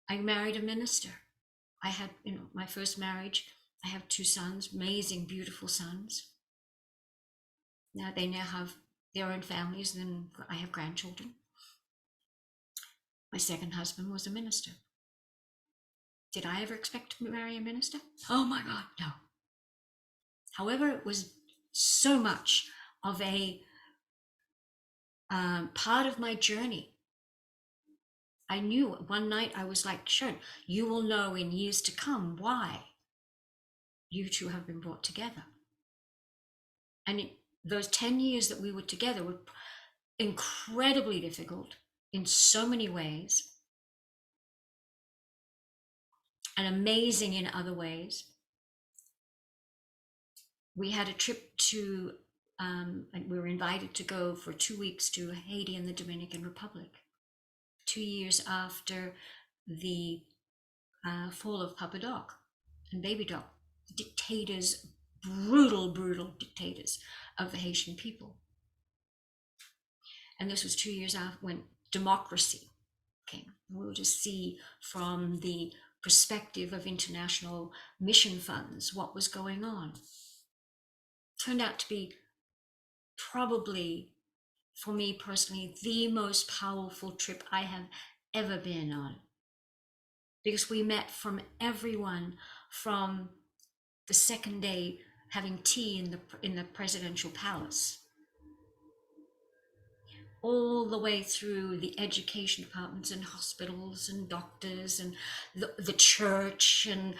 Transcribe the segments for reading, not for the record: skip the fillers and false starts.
I married a minister. I had, my first marriage. I have 2 sons, amazing, beautiful sons. Now they have their own families, and I have grandchildren. My second husband was a minister. Did I ever expect to marry a minister? Oh my God, no. However, it was so much of a part of my journey. I knew one night I was like, Sharon, you will know in years to come why you two have been brought together. And those 10 years that we were together were incredibly difficult in so many ways and amazing in other ways. We had a trip to, and we were invited to go for 2 weeks to Haiti and the Dominican Republic, 2 years after the fall of Papa Doc and Baby Doc, dictators, brutal dictators of the Haitian people. And this was 2 years after when democracy came. We were to see from the perspective of international mission funds what was going on. Turned out to be probably, for me personally, the most powerful trip I have ever been on, because we met from everyone from the second day having tea in the presidential palace, all the way through the education departments and hospitals and doctors and the church and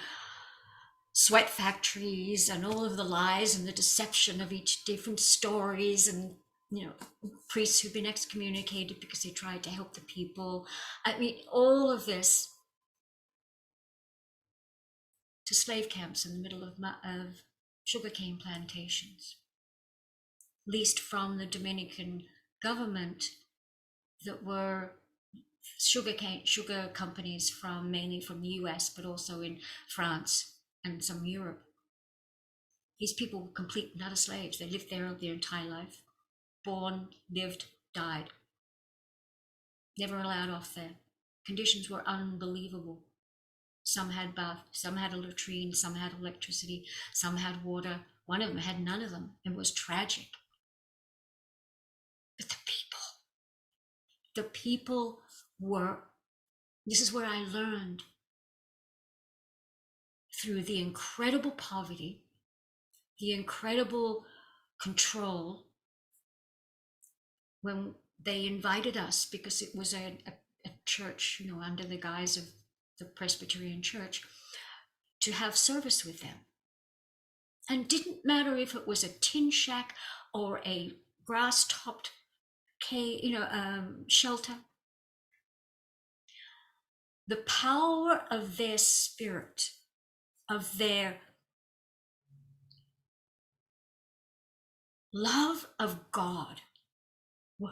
sweat factories and all of the lies and the deception of each different stories, and priests who've been excommunicated because they tried to help the people. I mean, all of this, to slave camps in the middle of sugarcane plantations, leased from the Dominican government, that were sugar companies mainly from the US, but also in France and some Europe. These people were complete and utter slaves. They lived there their entire life. Born, lived, died. Never allowed off there. Conditions were unbelievable. Some had bath, some had a latrine, some had electricity, some had water. One of them had none of them. It was tragic. But the people were, this is where I learned, through the incredible poverty, the incredible control, when they invited us, because it was a church, under the guise of the Presbyterian Church, to have service with them. And didn't matter if it was a tin shack or a grass-topped shelter. The power of their spirit, of their love of God,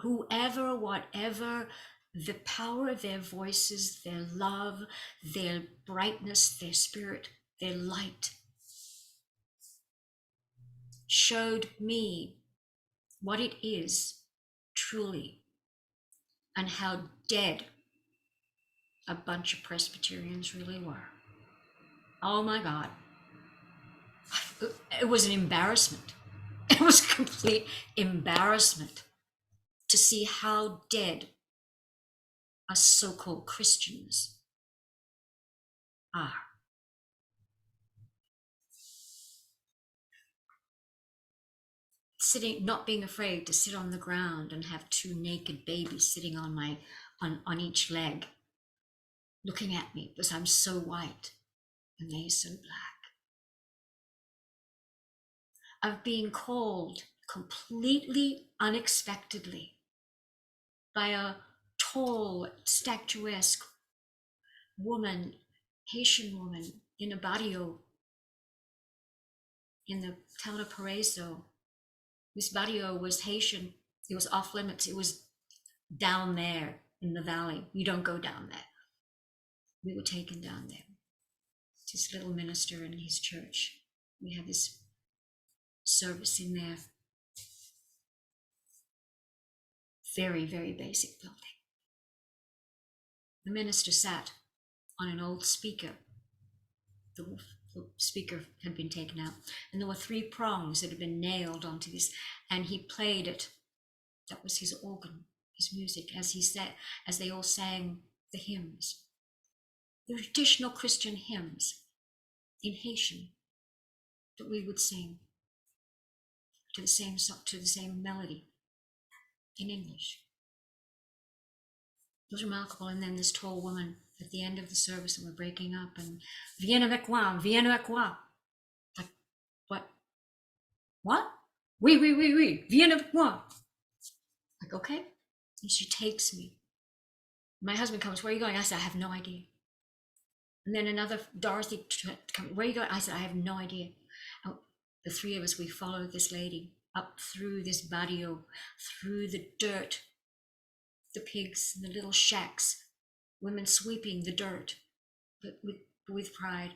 whoever, whatever, the power of their voices, their love, their brightness, their spirit, their light, showed me what it is truly, and how dead a bunch of Presbyterians really were. Oh my God. It was an embarrassment. It was a complete embarrassment to see how dead us so-called Christians are. Sitting, not being afraid to sit on the ground and have 2 naked babies sitting on each leg, looking at me because I'm so white and they're so black. Of being called completely unexpectedly by a tall, statuesque woman, Haitian woman, in a barrio in the town of Paraiso. This barrio was Haitian. It was off limits. It was down there in the valley. You don't go down there. We were taken down there. This little minister in his church. We had this service in there. Very, very basic building. The minister sat on an old speaker. The speaker had been taken out, and there were 3 prongs that had been nailed onto this, and he played it. That was his organ, his music, as he said, as they all sang the hymns, the traditional Christian hymns in Haitian that we would sing to the same melody in English. It was remarkable. And then this tall woman at the end of the service, and we're breaking up, and viens avec moi, viens avec moi. Like, what? What? Oui, oui, oui, oui, viens avec moi. Like, okay. And she takes me. My husband comes, where are you going? I said, I have no idea. And then another Dorothy, where are you going? I said, I have no idea. The 3 of us, we followed this lady up through this barrio, through the dirt, the pigs, the little shacks, women sweeping the dirt, but with pride.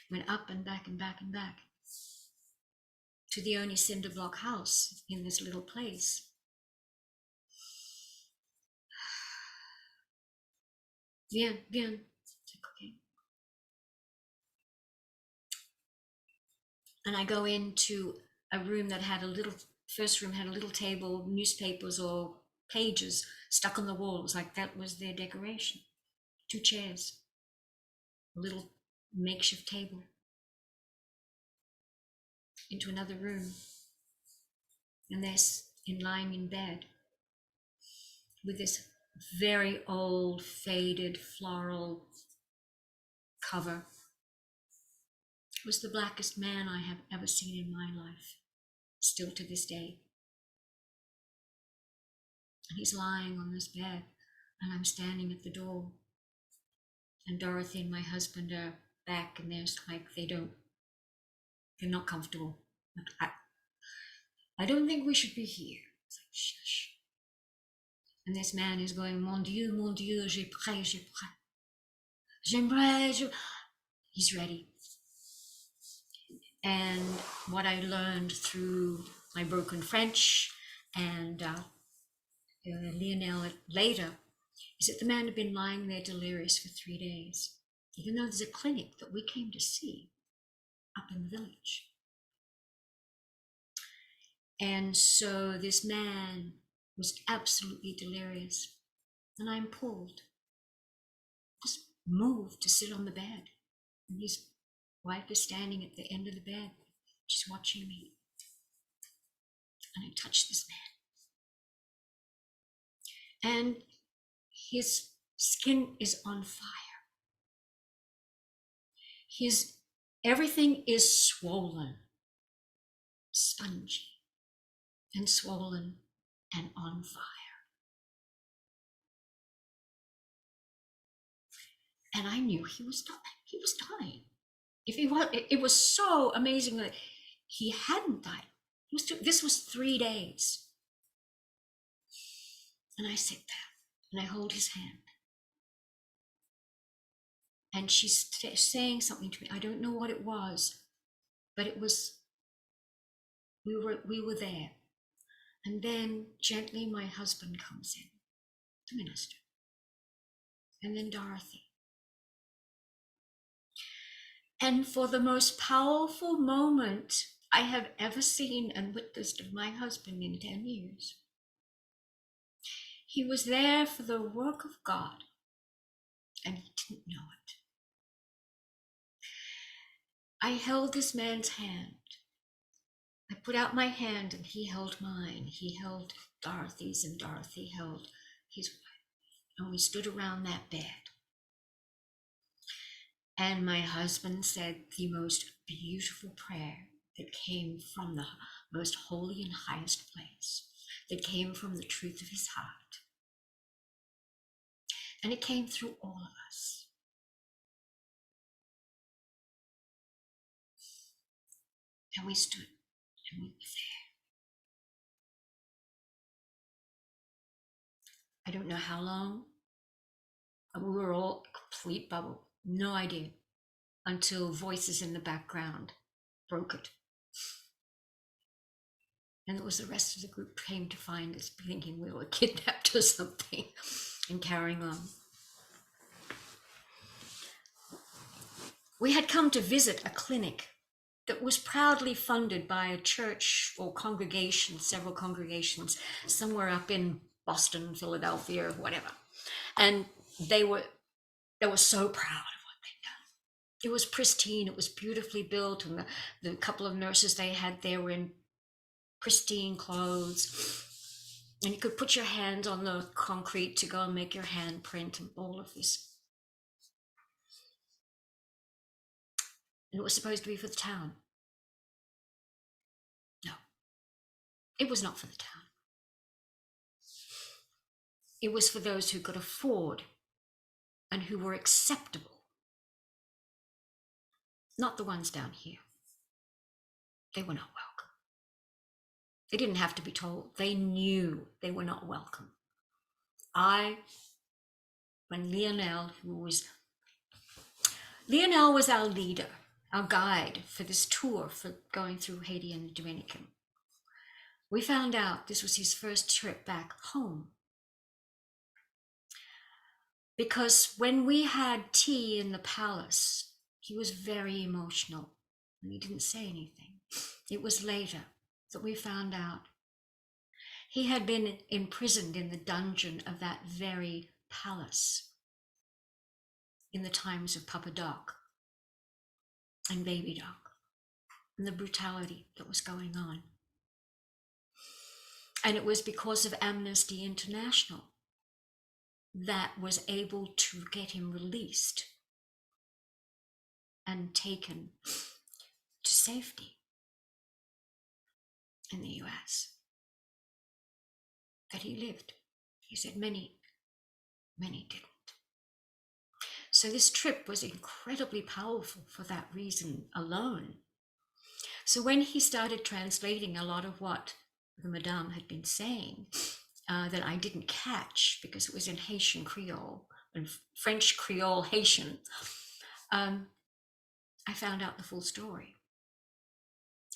Went up and back and back and back to the only cinder block house in this little place. Viens, viens. Okay. And I go into a room that had first room had a little table, newspapers or pages stuck on the walls, like that was their decoration. 2 chairs, a little makeshift table. Into another room, and they're lying in bed with this very old, faded, floral cover. It was the blackest man I have ever seen in my life, still to this day. And he's lying on this bed, and I'm standing at the door. And Dorothy and my husband are back, and there's like they're not comfortable. I don't think we should be here. It's like, shush. And this man is going, mon Dieu, j'ai prêt. J'aimerais. He's ready. And what I learned through my broken French and Lionel later is that the man had been lying there delirious for 3 days, even though there's a clinic that we came to see up in the village. And so this man was absolutely delirious, and I'm pulled, just moved to sit on the bed, and his wife is standing at the end of the bed. She's watching me, and I touch this man, and his skin is on fire. Everything is swollen, spongy, and swollen and on fire. And I knew he was dying. He was dying. If he was, it was so amazing that he hadn't died. This was 3 days. And I sit there and I hold his hand. And she's saying something to me. I don't know what it was, but it was, we were there. And then gently my husband comes in, the minister, and then Dorothy. And for the most powerful moment I have ever seen and witnessed of my husband in 10 years, he was there for the work of God, and he didn't know it. I held this man's hand. I put out my hand and he held mine. He held Dorothy's and Dorothy held his wife. And we stood around that bed. And my husband said the most beautiful prayer that came from the most holy and highest place, that came from the truth of his heart. And it came through all of us. And we stood and we were there. I don't know how long. We were all a complete bubble. No idea. Until voices in the background broke it. And it was the rest of the group came to find us, thinking we were kidnapped or something, and carrying on. We had come to visit a clinic that was proudly funded by a church or congregation, several congregations, somewhere up in Boston, Philadelphia, whatever. And they were so proud of what they'd done. It was pristine, it was beautifully built, and the couple of nurses they had there were in pristine clothes. And you could put your hand on the concrete to go and make your hand print and all of this. And it was supposed to be for the town. No, it was not for the town. It was for those who could afford and who were acceptable. Not the ones down here. They were not welcome. They didn't have to be told. They knew they were not welcome. When Lionel was our leader, our guide for this tour for going through Haiti and the Dominican. We found out this was his first trip back home. Because when we had tea in the palace, he was very emotional and he didn't say anything. It was later that we found out he had been imprisoned in the dungeon of that very palace in the times of Papa Doc and Baby Doc and the brutality that was going on. And it was because of Amnesty International that was able to get him released and taken to safety in the US. That he lived. He said many didn't. So this trip was incredibly powerful for that reason alone. So when he started translating a lot of what the Madame had been saying, that I didn't catch because it was in Haitian Creole and French Creole Haitian, I found out the full story.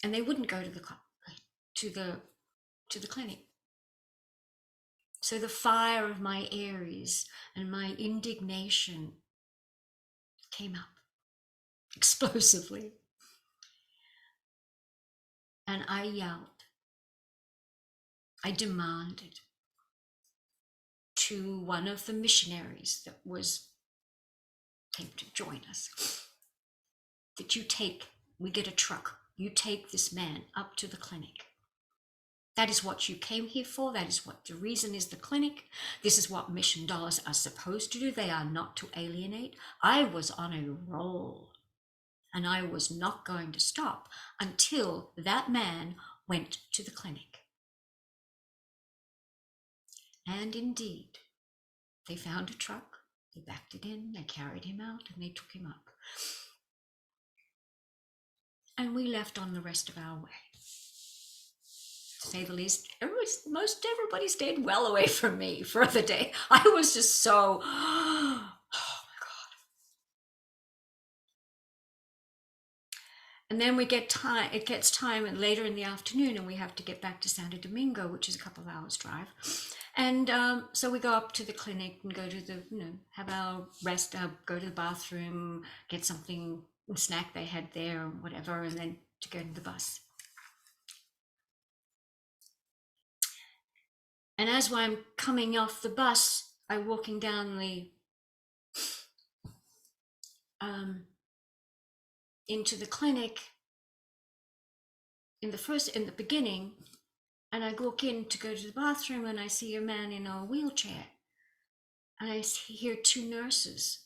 And they wouldn't go to the clinic. So the fire of my Aries and my indignation came up explosively. And I yelled. I demanded to one of the missionaries that came to join us that we get a truck, you take this man up to the clinic. That is what you came here for. That is what the reason is the clinic. This is what mission dollars are supposed to do. They are not to alienate. I was on a roll and I was not going to stop until that man went to the clinic. And indeed, they found a truck, they backed it in, they carried him out, and they took him up. And we left on the rest of our way. To say the least, most everybody stayed well away from me for the day. I was just so, oh my God. And then it gets time and later in the afternoon, and we have to get back to Santo Domingo, which is a couple of hours drive. And so we go up to the clinic and go to have our rest, go to the bathroom, get something, a snack they had there or whatever, and then to go to the bus. And as I'm coming off the bus, I'm walking down into the clinic in the beginning, and I walk in to go to the bathroom and I see a man in a wheelchair. And I hear two nurses.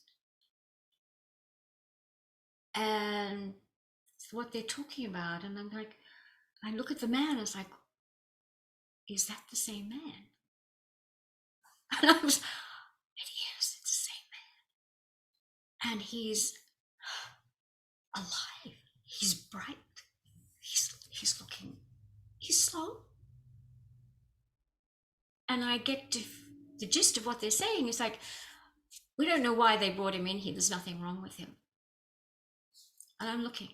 And what they're talking about. And I'm like, I look at the man, it's like, is that the same man? And it is, it's the same man. And he's alive. He's bright. He's looking, he's slow. And I get to the gist of what they're saying. It's like, we don't know why they brought him in here. There's nothing wrong with him. And I'm looking.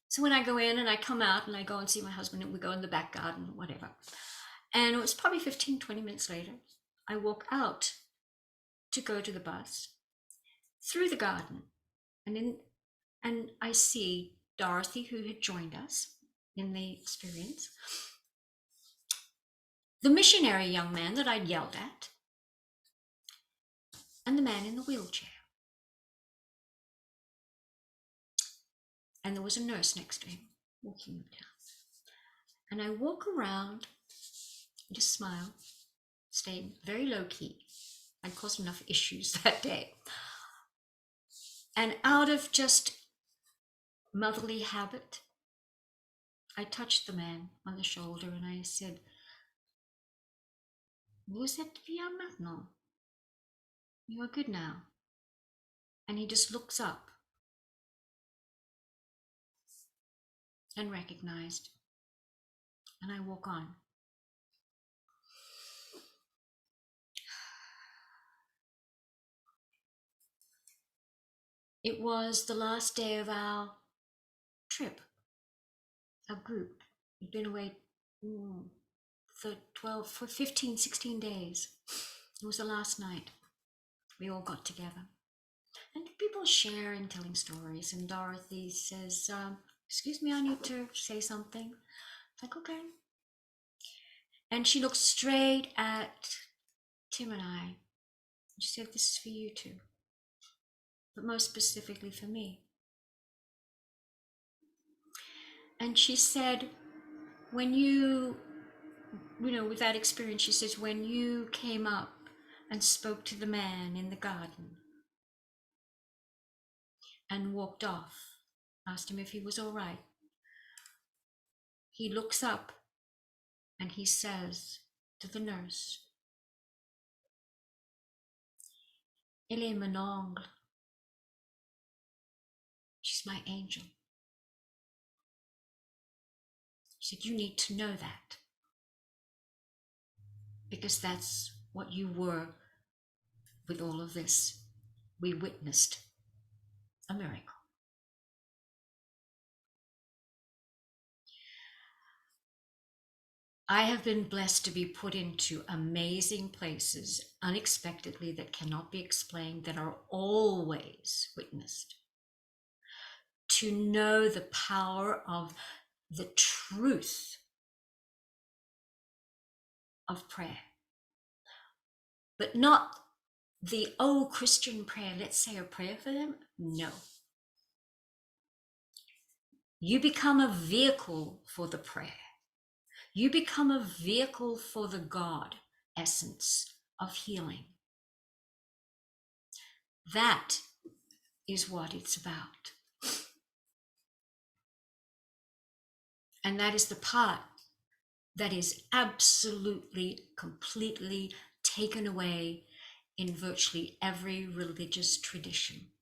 So when I go in and I come out and I go and see my husband and we go in the back garden, whatever. And it was probably 15, 20 minutes later, I walk out to go to the bus. through the garden, and I see Dorothy, who had joined us in the experience, the missionary young man that I'd yelled at, and the man in the wheelchair. And there was a nurse next to him, walking him down. And I walk around, just smile, stayed very low key. I'd caused enough issues that day. And out of just motherly habit, I touched the man on the shoulder and I said, "Vous êtes bien maintenant. You are good now." And he just looks up and recognized. And I walk on. It was the last day of our trip, our group. We'd been away for 15, 16 days. It was the last night. We all got together. And people sharing, telling stories. And Dorothy says, "Excuse me, I need to say something." Like, okay. And she looked straight at Tim and I. And she said, "This is for you two, but most specifically for me." And she said, when you know, with that experience, she says, when you came up and spoke to the man in the garden and walked off, asked him if he was all right, he looks up and he says to the nurse, "Elle est mon angle. She's my angel." She said, "You need to know that, because that's what you were with all of this. We witnessed a miracle." I have been blessed to be put into amazing places unexpectedly that cannot be explained, that are always witnessed. To know the power of the truth of prayer, but not the old Christian prayer, let's say a prayer for them. No. You become a vehicle for the prayer. You become a vehicle for the God essence of healing. That is what it's about. And that is the part that is absolutely, completely taken away in virtually every religious tradition.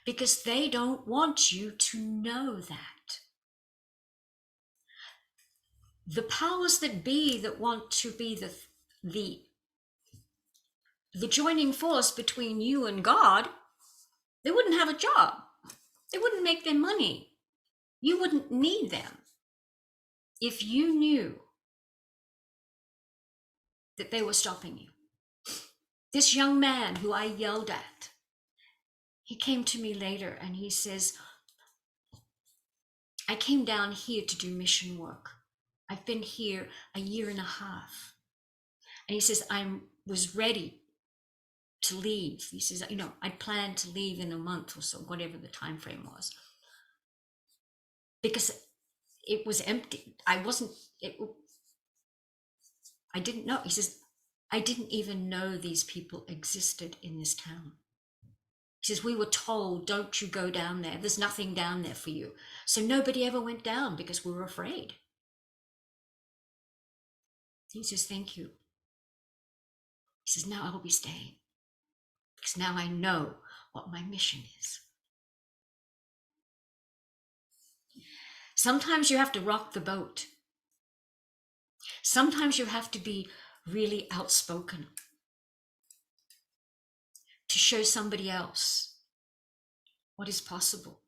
Because they don't want you to know that. The powers that be that want to be the joining force between you and God, they wouldn't have a job. They wouldn't make their money. You wouldn't need them if you knew that they were stopping you. This young man who I yelled at, he came to me later and he says, "I came down here to do mission work. I've been here a year and a half." And he says, "I was ready to leave." He says, "I'd planned to leave in a month or so, whatever the time frame was, because it was empty. I didn't know." He says, "I didn't even know these people existed in this town." He says, "We were told, don't you go down there. There's nothing down there for you." So nobody ever went down because we were afraid. He says, "Thank you." He says, "Now I'll be staying, because now I know what my mission is." Sometimes you have to rock the boat. Sometimes you have to be really outspoken to show somebody else what is possible.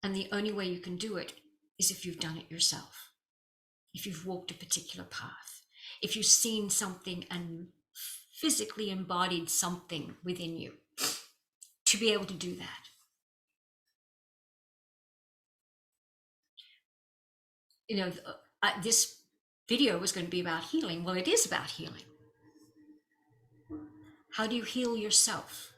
And the only way you can do it is if you've done it yourself. If you've walked a particular path. If you've seen something and physically embodied something within you to be able to do that. You know, this video was going to be about healing. Well, it is about healing. How do you heal yourself?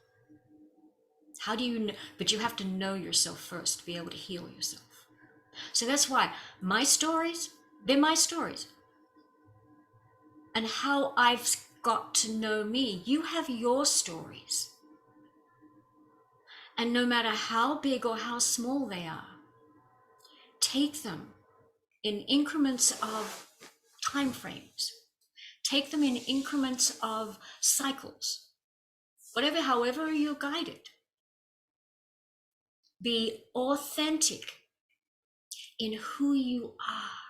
How do you know? But you have to know yourself first to be able to heal yourself. So that's why my stories, they're my stories. And how I've got to know me. You have your stories. And no matter how big or how small they are, take them in increments of time frames. Take them in increments of cycles. Whatever, however you're guided. Be authentic in who you are.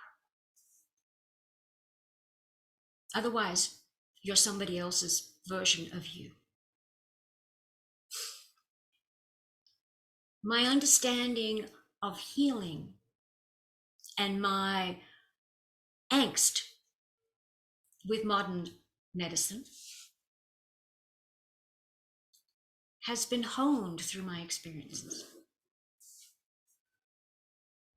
Otherwise, you're somebody else's version of you. My understanding of healing and my angst with modern medicine has been honed through my experiences.